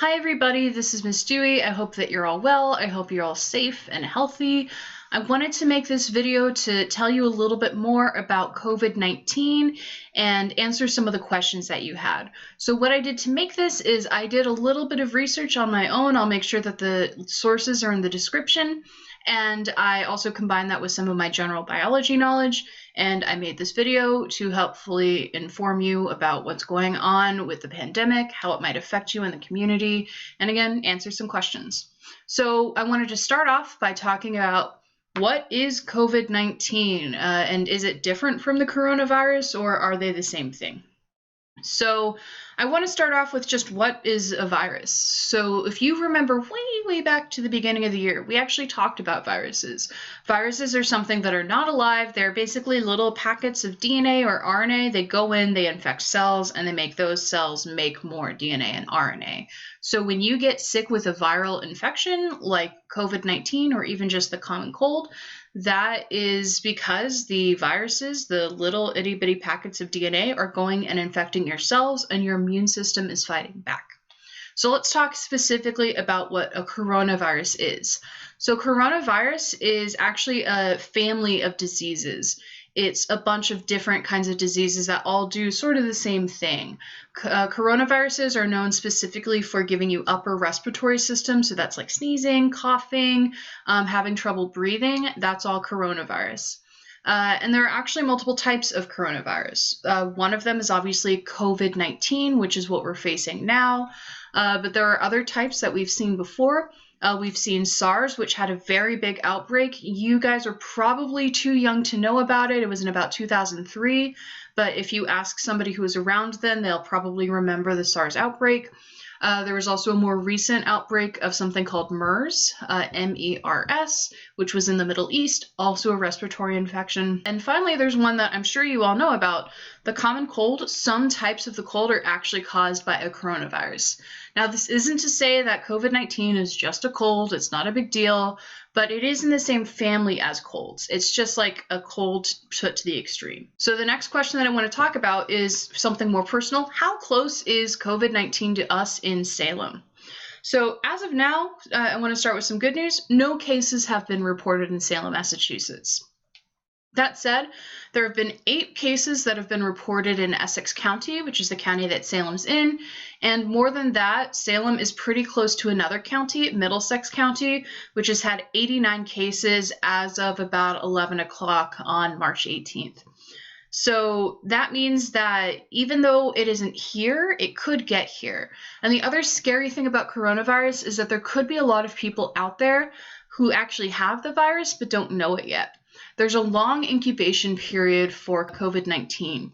Hi everybody, this is Miss Dewey. I hope that you're all well. I hope you're all safe and healthy. I wanted to make this video to tell you a little bit more about COVID-19 and answer some of the questions that you had. So what I did to make this is I did a little bit of research on my own. I'll make sure that the sources are in the description. And I also combined that with some of my general biology knowledge, and I made this video to helpfully inform you about what's going on with the pandemic, how it might affect you in the community, and again, answer some questions. So I wanted to start off by talking about what is COVID-19, and is it different from the coronavirus, or are they the same thing? So I want to start off with just what is a virus. So if you remember way back to the beginning of the year, we actually talked about viruses. Viruses are something that are not alive. They're basically little packets of DNA or RNA. They go in, they infect cells, and they make those cells make more DNA and RNA. So when you get sick with a viral infection like COVID-19 or even just the common cold, that is because the viruses, the little itty bitty packets of DNA, are going and infecting your cells, and your immune system is fighting back. So let's talk specifically about what a coronavirus is. So coronavirus is actually a family of diseases. It's a bunch of different kinds of diseases that all do sort of the same thing. Coronaviruses are known specifically for giving you upper respiratory system, so that's like sneezing, coughing, having trouble breathing. That's all coronavirus. And there are actually multiple types of coronavirus. One of them is obviously COVID-19, which is what we're facing now. But there are other types that we've seen before. We've seen SARS, which had a very big outbreak. You guys are probably too young to know about it. It was in about 2003. But if you ask somebody who was around then, they'll probably remember the SARS outbreak. There was also a more recent outbreak of something called MERS, M-E-R-S, which was in the Middle East, also a respiratory infection. And finally, there's one that I'm sure you all know about, the common cold. Some types of the cold are actually caused by a coronavirus. Now, this isn't to say that COVID-19 is just a cold. It's not a big deal, but it is in the same family as colds. It's just like a cold put to the extreme. So the next question that I want to talk about is something more personal. How close is COVID-19 to us in Salem? So as of now, I want to start with some good news. No cases have been reported in Salem, Massachusetts. That said, there have been 8 cases that have been reported in Essex County, which is the county that Salem's in. And more than that, Salem is pretty close to another county, Middlesex County, which has had 89 cases as of about 11 o'clock on March 18th. So that means that even though it isn't here, it could get here. And the other scary thing about coronavirus is that there could be a lot of people out there who actually have the virus but don't know it yet. There's a long incubation period for COVID-19.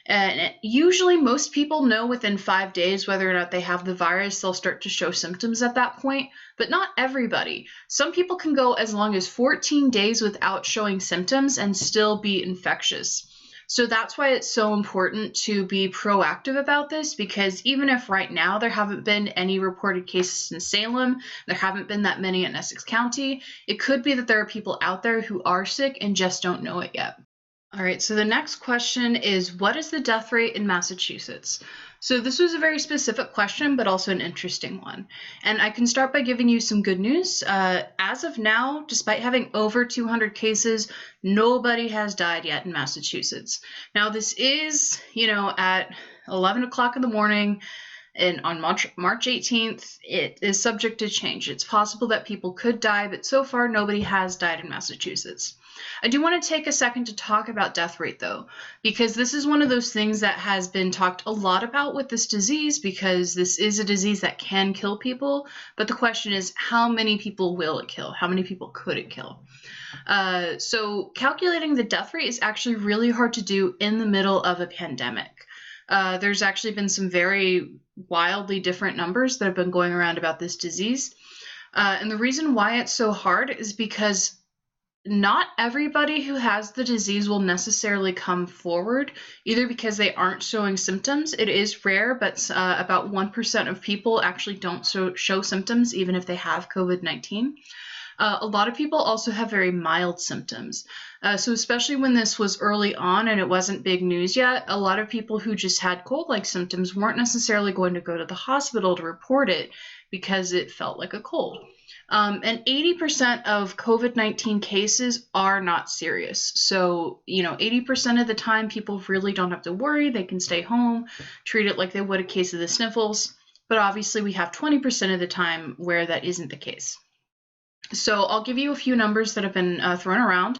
And usually most people know within 5 days whether or not they have the virus. They'll start to show symptoms at that point, but not everybody. Some people can go as long as 14 days without showing symptoms and still be infectious. So that's why it's so important to be proactive about this, because even if right now there haven't been any reported cases in Salem, there haven't been that many in Essex County, it could be that there are people out there who are sick and just don't know it yet. All right, so the next question is, what is the death rate in Massachusetts? So this was a very specific question, but also an interesting one. And I can start by giving you some good news. As of now, despite having over 200 cases, nobody has died yet in Massachusetts. Now this is, at 11 o'clock in the morning, and on March 18th, it is subject to change. It's possible that people could die, but so far nobody has died in Massachusetts. I do want to take a second to talk about death rate though, because this is one of those things that has been talked a lot about with this disease, because this is a disease that can kill people. But the question is, how many people will it kill? How many people could it kill? So calculating the death rate is actually really hard to do in the middle of a pandemic. There's actually been some very wildly different numbers that have been going around about this disease. And the reason why it's so hard is because not everybody who has the disease will necessarily come forward, either because they aren't showing symptoms. It is rare, but about 1% of people actually don't show symptoms, even if they have COVID-19. A lot of people also have very mild symptoms. So especially when this was early on and it wasn't big news yet, a lot of people who just had cold-like symptoms weren't necessarily going to go to the hospital to report it because it felt like a cold. And 80% of COVID-19 cases are not serious. So, 80% of the time, people really don't have to worry. They can stay home, treat it like they would a case of the sniffles. But obviously, we have 20% of the time where that isn't the case. So I'll give you a few numbers that have been thrown around.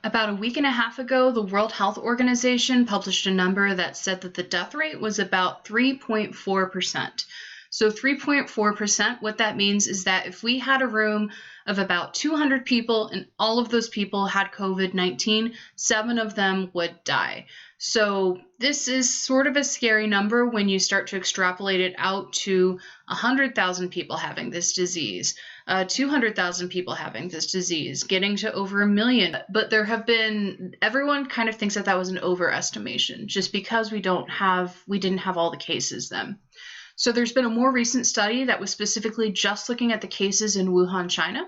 About a week and a half ago, the World Health Organization published a number that said that the death rate was about 3.4%. So 3.4%, what that means is that if we had a room of about 200 people and all of those people had COVID-19, 7 of them would die. So this is sort of a scary number when you start to extrapolate it out to 100,000 people having this disease, 200,000 people having this disease, getting to over 1 million. But there have been, everyone kind of thinks that that was an overestimation just because we didn't have all the cases then. So there's been a more recent study that was specifically just looking at the cases in Wuhan, China,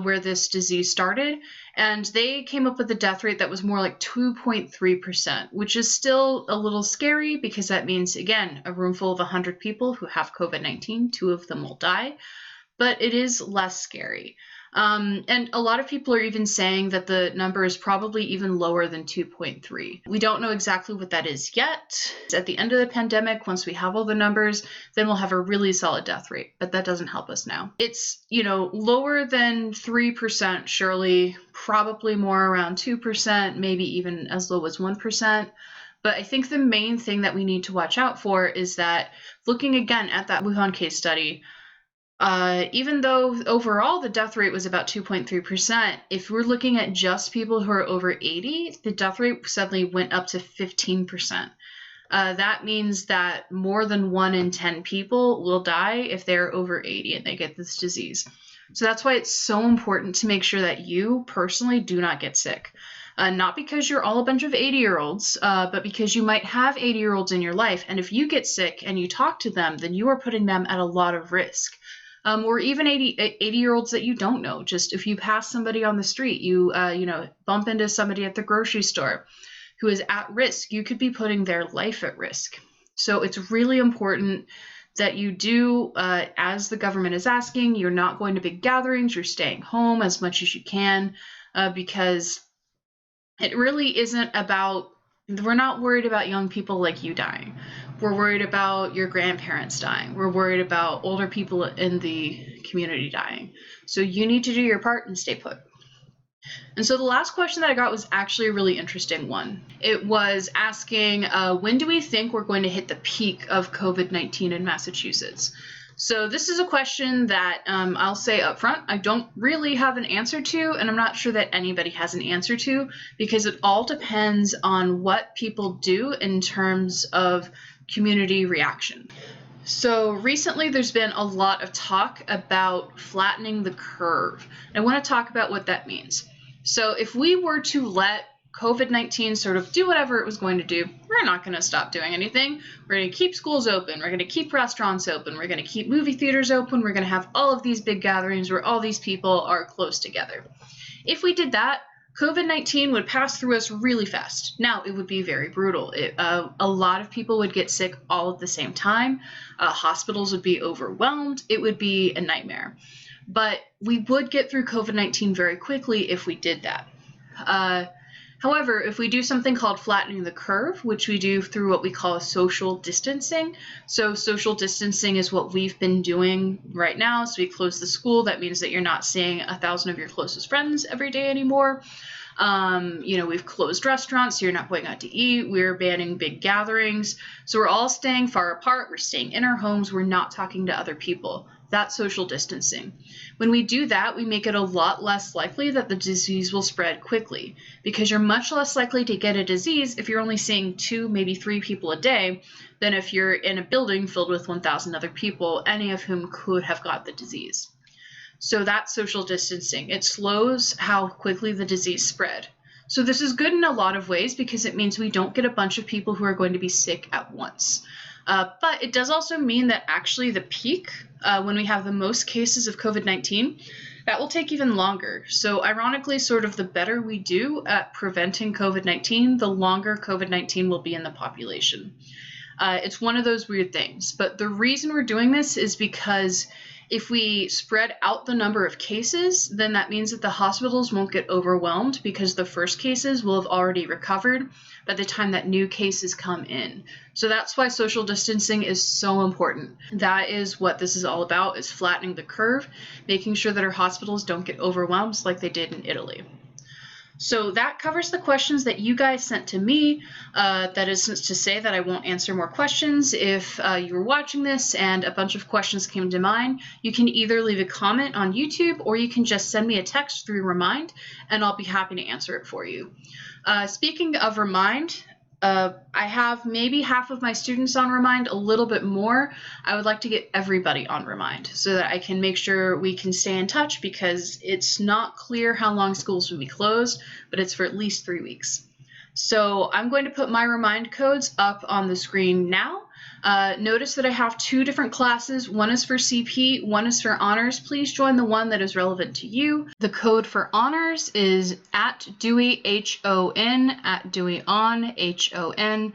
where this disease started, and they came up with a death rate that was more like 2.3%, which is still a little scary because that means, again, a room full of 100 people who have COVID-19, 2 of them will die, but it is less scary. And a lot of people are even saying that the number is probably even lower than 2.3. We don't know exactly what that is yet. At the end of the pandemic, once we have all the numbers, then we'll have a really solid death rate, but that doesn't help us now. It's, lower than 3%, surely, probably more around 2%, maybe even as low as 1%. But I think the main thing that we need to watch out for is that looking again at that Wuhan case study, even though overall the death rate was about 2.3%, if we're looking at just people who are over 80, the death rate suddenly went up to 15%. That means that more than 1 in 10 people will die if they're over 80 and they get this disease. So that's why it's so important to make sure that you personally do not get sick. Not because you're all a bunch of 80-year-olds, but because you might have 80-year-olds in your life. And if you get sick and you talk to them, then you are putting them at a lot of risk. Or even 80-year-olds that you don't know. Just if you pass somebody on the street, you bump into somebody at the grocery store who is at risk, you could be putting their life at risk. So it's really important that you do, as the government is asking, you're not going to big gatherings, you're staying home as much as you can, because it really isn't about, we're not worried about young people like you dying. We're worried about your grandparents dying. We're worried about older people in the community dying. So you need to do your part and stay put. And so the last question that I got was actually a really interesting one. It was asking, when do we think we're going to hit the peak of COVID-19 in Massachusetts? So this is a question that I'll say up front, I don't really have an answer to, and I'm not sure that anybody has an answer to, because it all depends on what people do in terms of community reaction. So recently there's been a lot of talk about flattening the curve. I want to talk about what that means. So if we were to let COVID-19 sort of do whatever it was going to do, we're not going to stop doing anything. We're going to keep schools open. We're going to keep restaurants open. We're going to keep movie theaters open. We're going to have all of these big gatherings where all these people are close together. If we did that, COVID-19 would pass through us really fast. Now, it would be very brutal. A lot of people would get sick all at the same time. Hospitals would be overwhelmed. It would be a nightmare. But we would get through COVID-19 very quickly if we did that. However, if we do something called flattening the curve, which we do through what we call social distancing. So social distancing is what we've been doing right now. So we close the school. That means that you're not seeing 1,000 of your closest friends every day anymore. We've closed restaurants, so you're not going out to eat. We're banning big gatherings. So we're all staying far apart. We're staying in our homes. We're not talking to other people. That's social distancing. When we do that, we make it a lot less likely that the disease will spread quickly, because you're much less likely to get a disease if you're only seeing 2, maybe 3 people a day than if you're in a building filled with 1,000 other people, any of whom could have got the disease. So that's social distancing. It slows how quickly the disease spread. So this is good in a lot of ways because it means we don't get a bunch of people who are going to be sick at once. But it does also mean that actually the peak, when we have the most cases of COVID-19, That will take even longer. So ironically, sort of the better we do at preventing COVID-19, the longer COVID-19 will be in the population. It's one of those weird things. But the reason we're doing this is because if we spread out the number of cases, then that means that the hospitals won't get overwhelmed because the first cases will have already recovered by the time that new cases come in. So that's why social distancing is so important. That is what this is all about, is flattening the curve, making sure that our hospitals don't get overwhelmed like they did in Italy. So that covers the questions that you guys sent to me. That isn't to say that I won't answer more questions. If you were watching this and a bunch of questions came to mind, you can either leave a comment on YouTube or you can just send me a text through Remind and I'll be happy to answer it for you. Speaking of Remind, I have maybe half of my students on Remind, a little bit more. I would like to get everybody on Remind so that I can make sure we can stay in touch, because it's not clear how long schools will be closed, but it's for at least 3 weeks. So I'm going to put my Remind codes up on the screen now. Notice that I have 2 different classes. One is for CP, one is for honors. Please join the one that is relevant to you. The code for honors is @Dewey, HON, @DeweyOn, HON,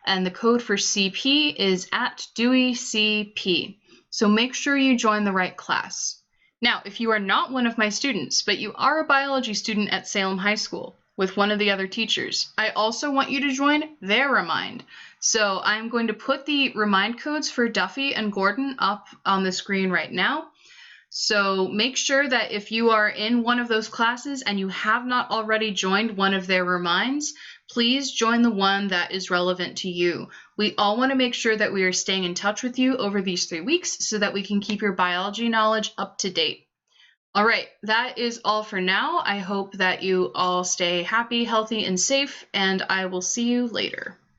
and the code for CP is @DeweyCP. So make sure you join the right class. Now, if you are not one of my students, but you are a biology student at Salem High School with one of the other teachers, I also want you to join their Remind. So I'm going to put the Remind codes for Duffy and Gordon up on the screen right now. So make sure that if you are in one of those classes and you have not already joined one of their Reminds, please join the one that is relevant to you. We all want to make sure that we are staying in touch with you over these 3 weeks so that we can keep your biology knowledge up to date. All right, that is all for now. I hope that you all stay happy, healthy, and safe, and I will see you later.